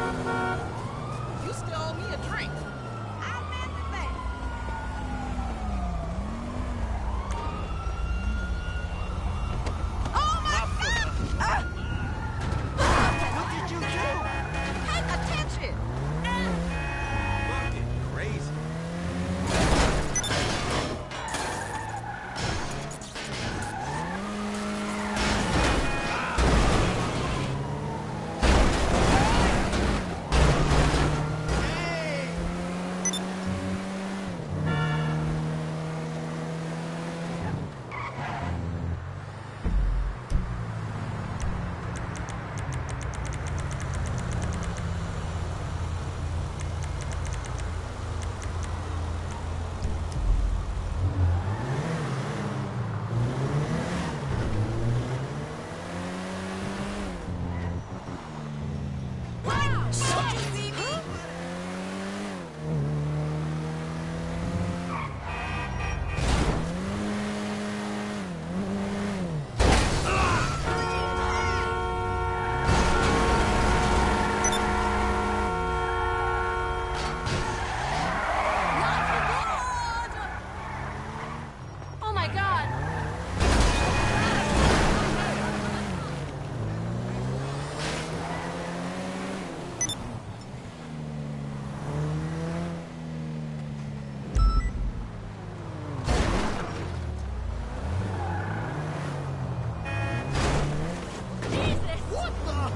You still owe me a drink. I meant that. Oh my God! What did you do? Pay attention! Fucking crazy. Oh my God! Jesus! What the?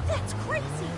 That's crazy!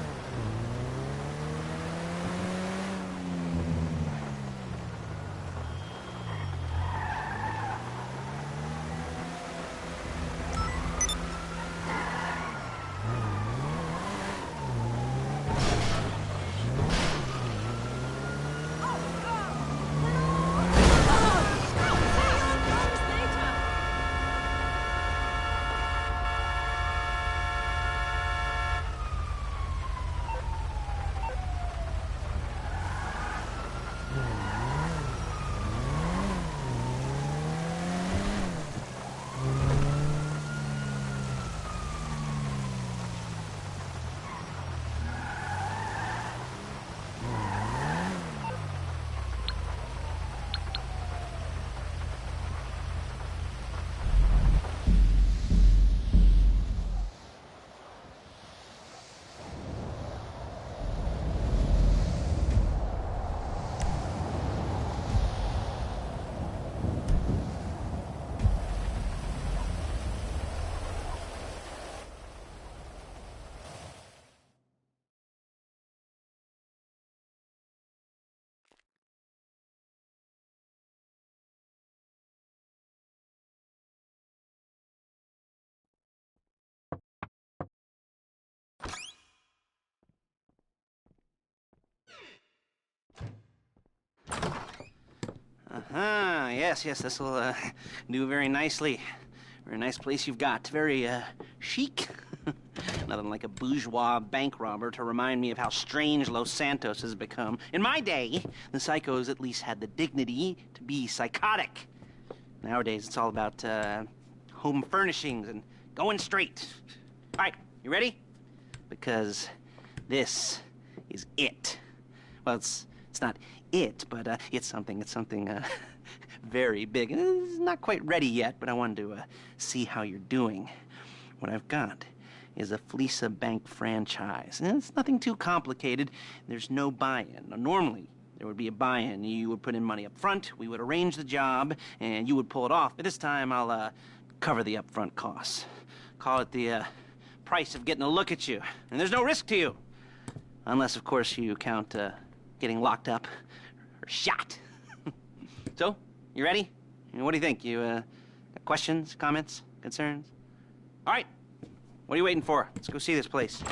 Yes, this will do very nicely. Very nice place you've got. Very chic. Nothing like a bourgeois bank robber to remind me of how strange Los Santos has become. In my day, the psychos at least had the dignity to be psychotic. Nowadays, it's all about home furnishings and going straight. All right, you ready? Because this is it. Well, it's not it, but it's something very big. It's not quite ready yet, but I wanted to see how you're doing. What I've got is a Fleeca Bank franchise. And it's nothing too complicated. There's no buy-in. Now, normally, there would be a buy-in. You would put in money up front, we would arrange the job, and you would pull it off. But this time, I'll cover the upfront costs. Call it the price of getting a look at you. And there's no risk to you. Unless, of course, you count getting locked up or shot. So, you ready? What do you think? You got questions, comments, concerns? All right. What are you waiting for? Let's go see this place.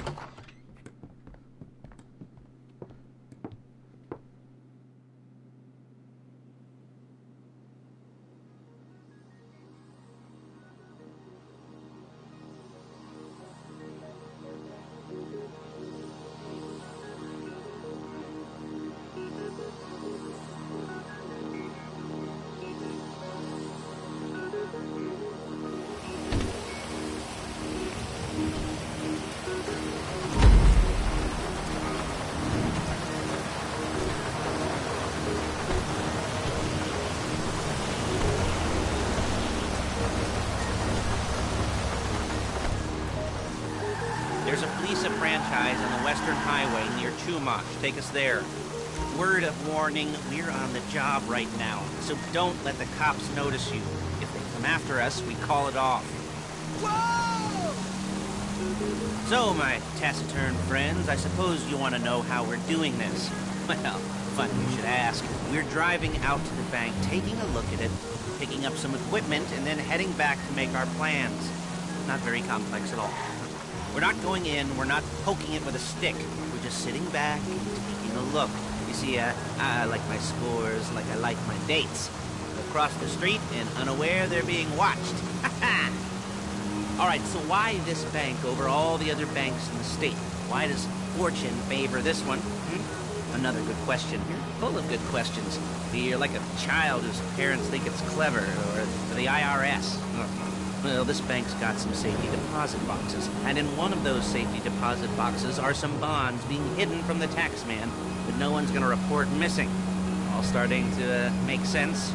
Visa franchise on the Western Highway near Chumash. Take us there. Word of warning, we're on the job right now, so don't let the cops notice you. If they come after us, we call it off. Whoa! So, my taciturn friends, I suppose you want to know how we're doing this. Well, funny you should ask. We're driving out to the bank, taking a look at it, picking up some equipment, and then heading back to make our plans. Not very complex at all. We're not going in, we're not poking it with a stick. We're just sitting back and taking a look. You see, I like my scores like I like my dates. Across the street and unaware they're being watched. All right, so why this bank over all the other banks in the state? Why does fortune favor this one? Another good question. You're full of good questions. You're like a child whose parents think it's clever, or the IRS. Well, this bank's got some safety deposit boxes, and in one of those safety deposit boxes are some bonds being hidden from the tax man that no one's gonna report missing. All starting to make sense?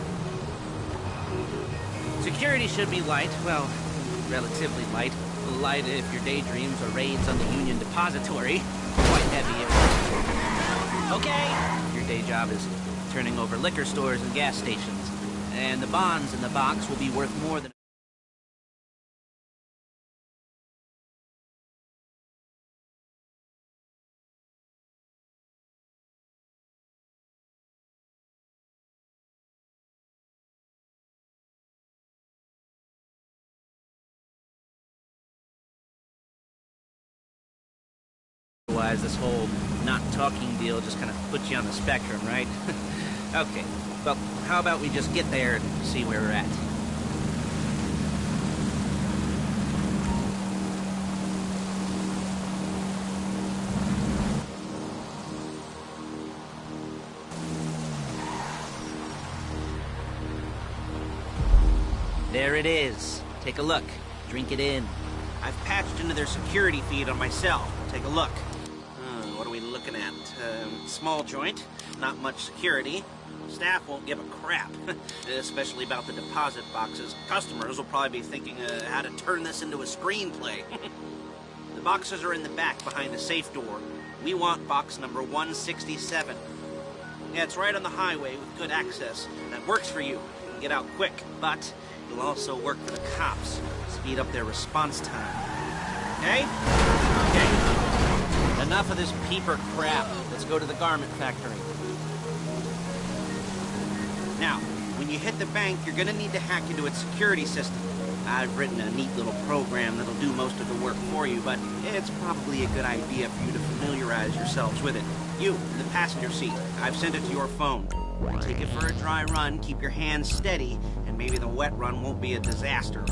Security should be light, well, relatively light. Light if your daydreams are raids on the Union Depository. Quite heavy if... Okay! Your day job is turning over liquor stores and gas stations. And the bonds in the box will be worth more than... Otherwise, this whole not talking deal just kind of puts you on the spectrum, right? Okay, well, how about we just get there and see where we're at? There it is. Take a look. Drink it in. I've patched into their security feed on my cell. Take a look. What are we looking at? Small joint, not much security. Staff won't give a crap, especially about the deposit boxes. Customers will probably be thinking how to turn this into a screenplay. The boxes are in the back behind the safe door. We want box number 167. Yeah, it's right on the highway with good access. That works for you. You can get out quick, but it'll also work for the cops. Speed up their response time. Okay? Okay. Enough of this peeper crap. Let's go to the garment factory. Now, when you hit the bank, you're gonna need to hack into its security system. I've written a neat little program that'll do most of the work for you, but it's probably a good idea for you to familiarize yourselves with it. You, in the passenger seat, I've sent it to your phone. Take it for a dry run, keep your hands steady, and maybe the wet run won't be a disaster.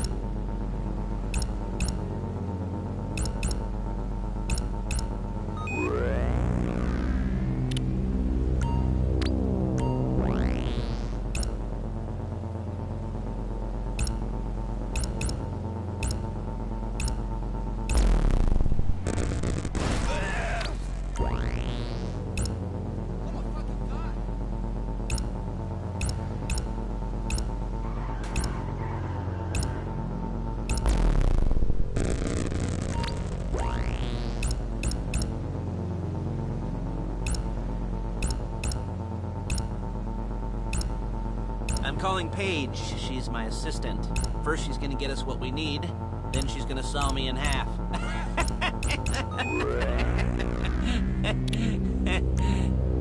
I'm calling Paige. She's my assistant. First she's gonna get us what we need, then she's gonna saw me in half.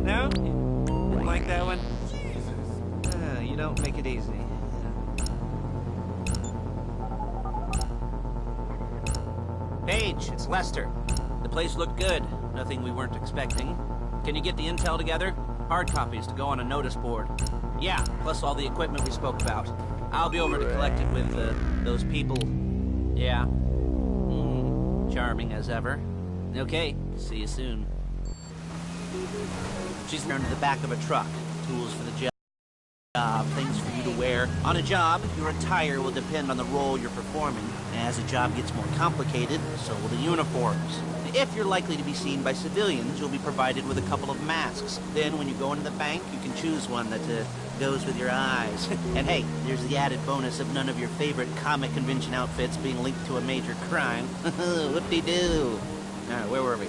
No? Didn't like that one? You don't make it easy. Paige, it's Lester. The place looked good. Nothing we weren't expecting. Can you get the intel together? Hard copies to go on a notice board. Yeah, plus all the equipment we spoke about. I'll be over to collect it with those people. Yeah. Charming as ever. Okay, see you soon. She's turned to the back of a truck. Tools for the job, things for you to wear. On a job, your attire will depend on the role you're performing. As the job gets more complicated, so will the uniforms. If you're likely to be seen by civilians, you'll be provided with a couple of masks. Then when you go into the bank, you can choose one that goes with your eyes. And hey, there's the added bonus of none of your favorite comic convention outfits being linked to a major crime. Whoop-de-doo. Where were we?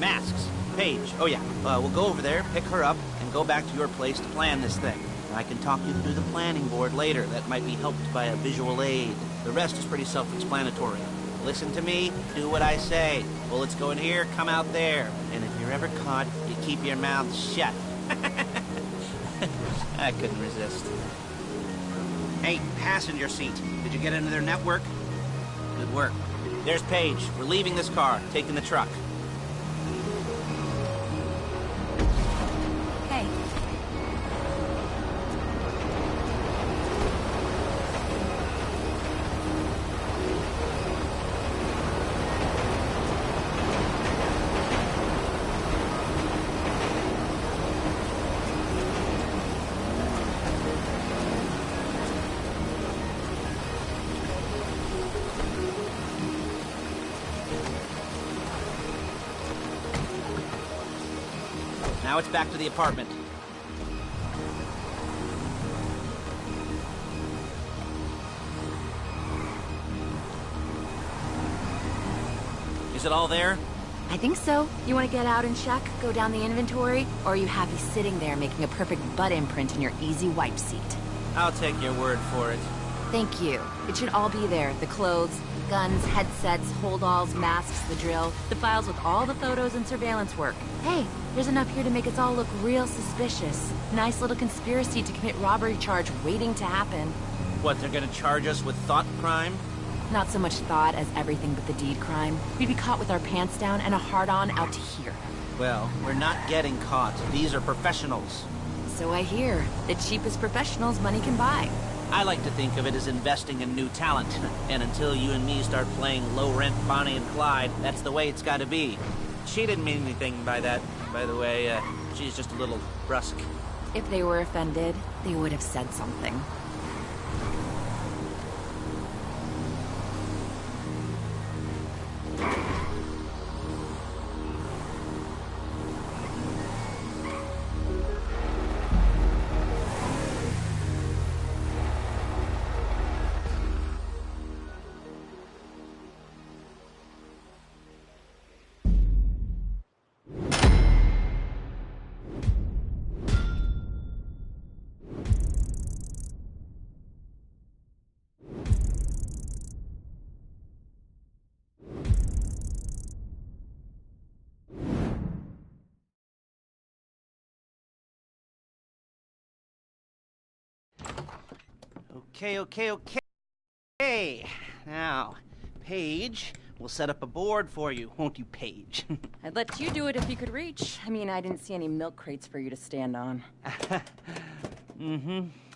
Masks. Paige. Oh, yeah. We'll go over there, pick her up, and go back to your place to plan this thing. I can talk you through the planning board later. That might be helped by a visual aid. The rest is pretty self-explanatory. Listen to me, do what I say. Bullets go in here, come out there. And if you're ever caught, you keep your mouth shut. I couldn't resist. Hey, passenger seat. Did you get into their network? Good work. There's Paige. We're leaving this car, taking the truck. Hey. Now it's back to the apartment. Is it all there? I think so. You want to get out and check, go down the inventory, or are you happy sitting there making a perfect butt imprint in your easy wipe seat? I'll take your word for it. Thank you. It should all be there. The clothes, guns, headsets, holdalls, masks, the drill, the files with all the photos and surveillance work. Hey, there's enough here to make us all look real suspicious. Nice little conspiracy to commit robbery charge waiting to happen. What, they're gonna charge us with thought crime? Not so much thought as everything but the deed crime. We'd be caught with our pants down and a hard-on out to here. Well, we're not getting caught. These are professionals. So I hear. The cheapest professionals money can buy. I like to think of it as investing in new talent. And until you and me start playing low-rent Bonnie and Clyde, that's the way it's gotta be. She didn't mean anything by that, by the way. She's just a little brusque. If they were offended, they would have said something. Okay. Now, Paige, we'll set up a board for you, won't you, Paige? I'd let you do it if you could reach. I mean, I didn't see any milk crates for you to stand on.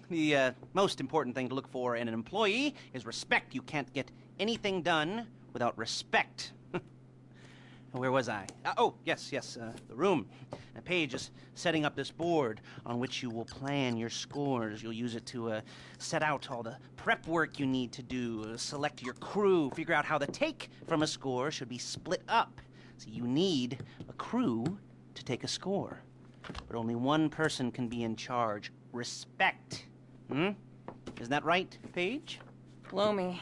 The most important thing to look for in an employee is respect. You can't get anything done without respect. Where was I? Yes, the room. Paige is setting up this board on which you will plan your scores. You'll use it to set out all the prep work you need to do, select your crew, figure out how the take from a score should be split up. So you need a crew to take a score. But only one person can be in charge. Respect. Isn't that right, Paige? Blow me.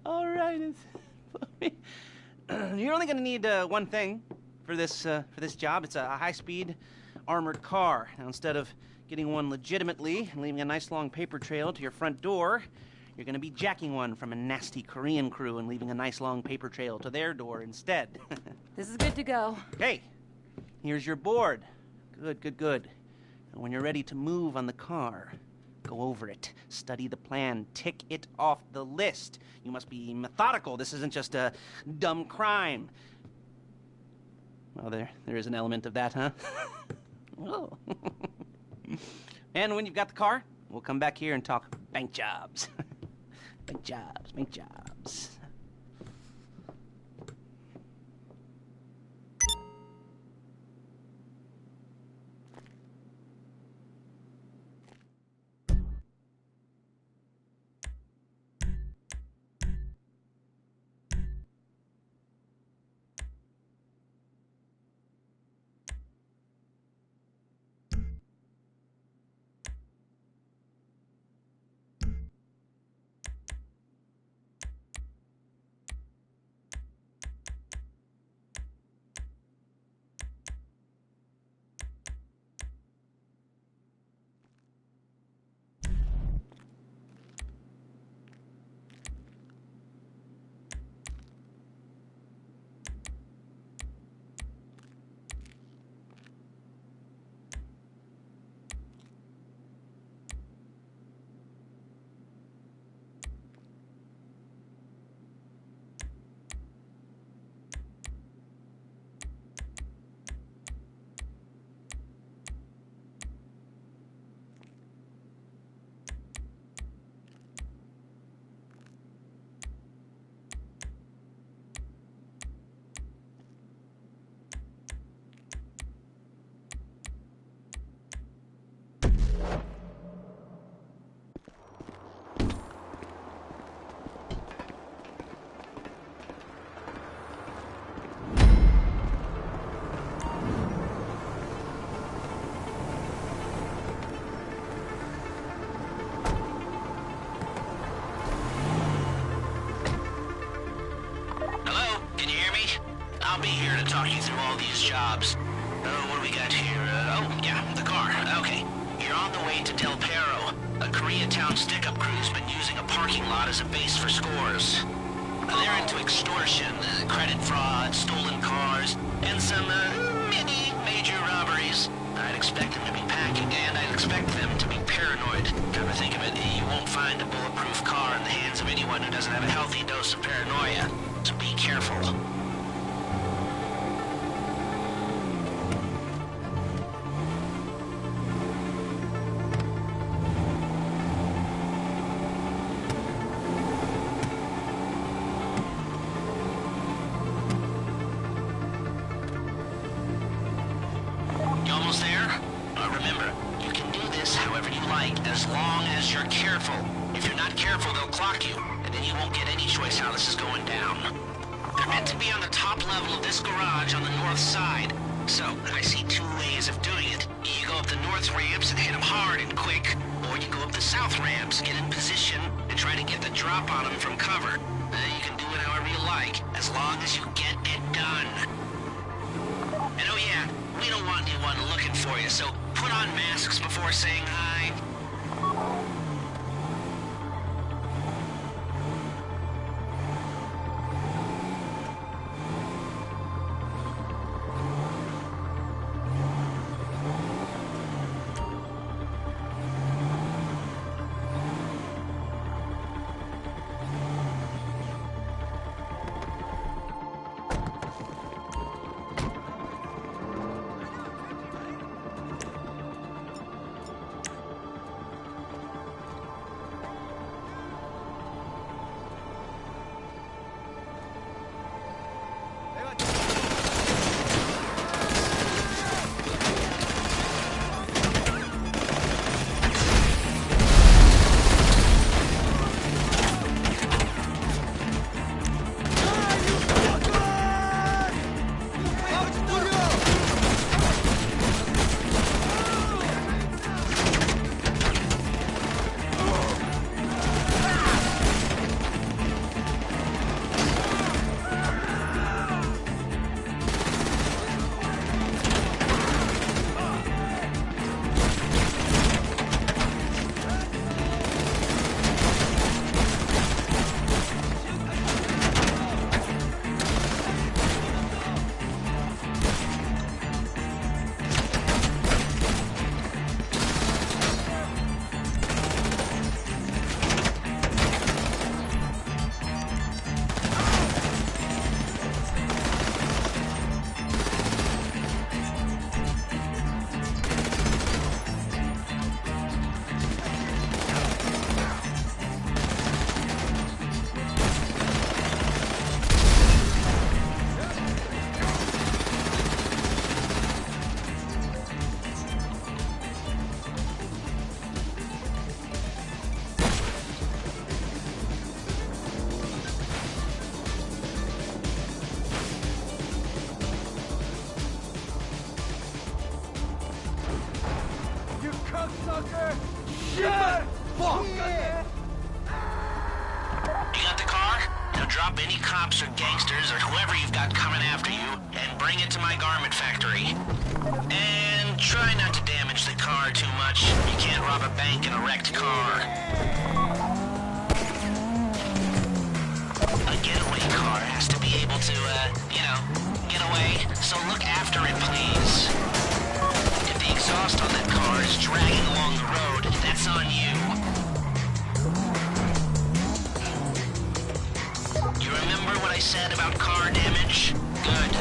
All right, you're only going to need one thing for this job. It's a high-speed armored car. Now, instead of getting one legitimately and leaving a nice long paper trail to your front door, you're going to be jacking one from a nasty Korean crew and leaving a nice long paper trail to their door instead. This is good to go. Okay, here's your board. Good. And when you're ready to move on the car, go over it, study the plan, tick it off the list. You must be methodical. This isn't just a dumb crime. Well, there is an element of that, huh? Oh. And when you've got the car, we'll come back here and talk bank jobs. Bank jobs. talk you through all these jobs. Oh, what do we got here? Oh, yeah, the car. Okay. You're on the way to Del Perro. A Koreatown stick-up crew's been using a parking lot as a base for scores. They're into extortion, credit fraud, stolen cars, and some, mini major robberies. I'd expect them to be packing, and I'd expect them to be paranoid. Come to think of it, you won't find a bulletproof car in the hands of anyone who doesn't have a healthy dose of paranoia. So be careful. You almost there? Remember, you can do this however you like, as long as you're careful. If you're not careful, they'll clock you, and then you won't get any choice how this is going down. They're meant to be on the top level of this garage on the north side. So, I see two ways of doing it. You go up the north ramps and hit them hard and quick, or you go up the south ramps, get in position, and try to get the drop on them from cover. You can do it however you like, as long as you get it done. And oh yeah, we don't want anyone looking for you, so put on masks before saying hi. Sucker! Shit! Fuck! You got the car? Now drop any cops or gangsters or whoever you've got coming after you and bring it to my garment factory. And try not to damage the car too much. You can't rob a bank in a wrecked car. A getaway car has to be able to, get away. So look after it, please. If the exhaust on that car is dragging along the road, that's on you. You remember what I said about car damage? Good.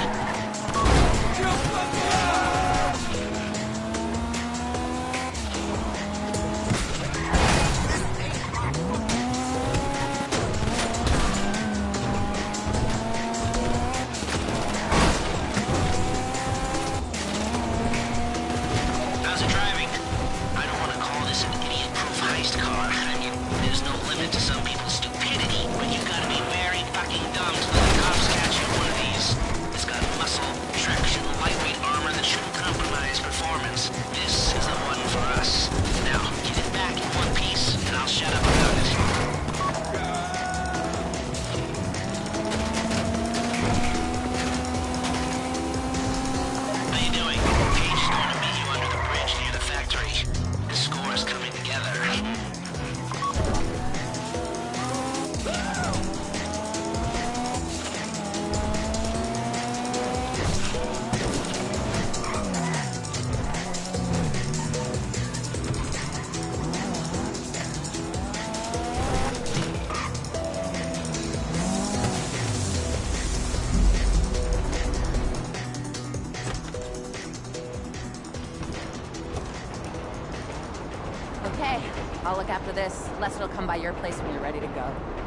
How's it driving? I don't want to call this an idiot-proof heist car. I mean, there's no limit to some people's stupidity, but you gotta be very fucking dumb to let the cops catch you in one of these. It's got muscle, traction, lightweight Okay, I'll look after this. Lester will come by your place when you're ready to go.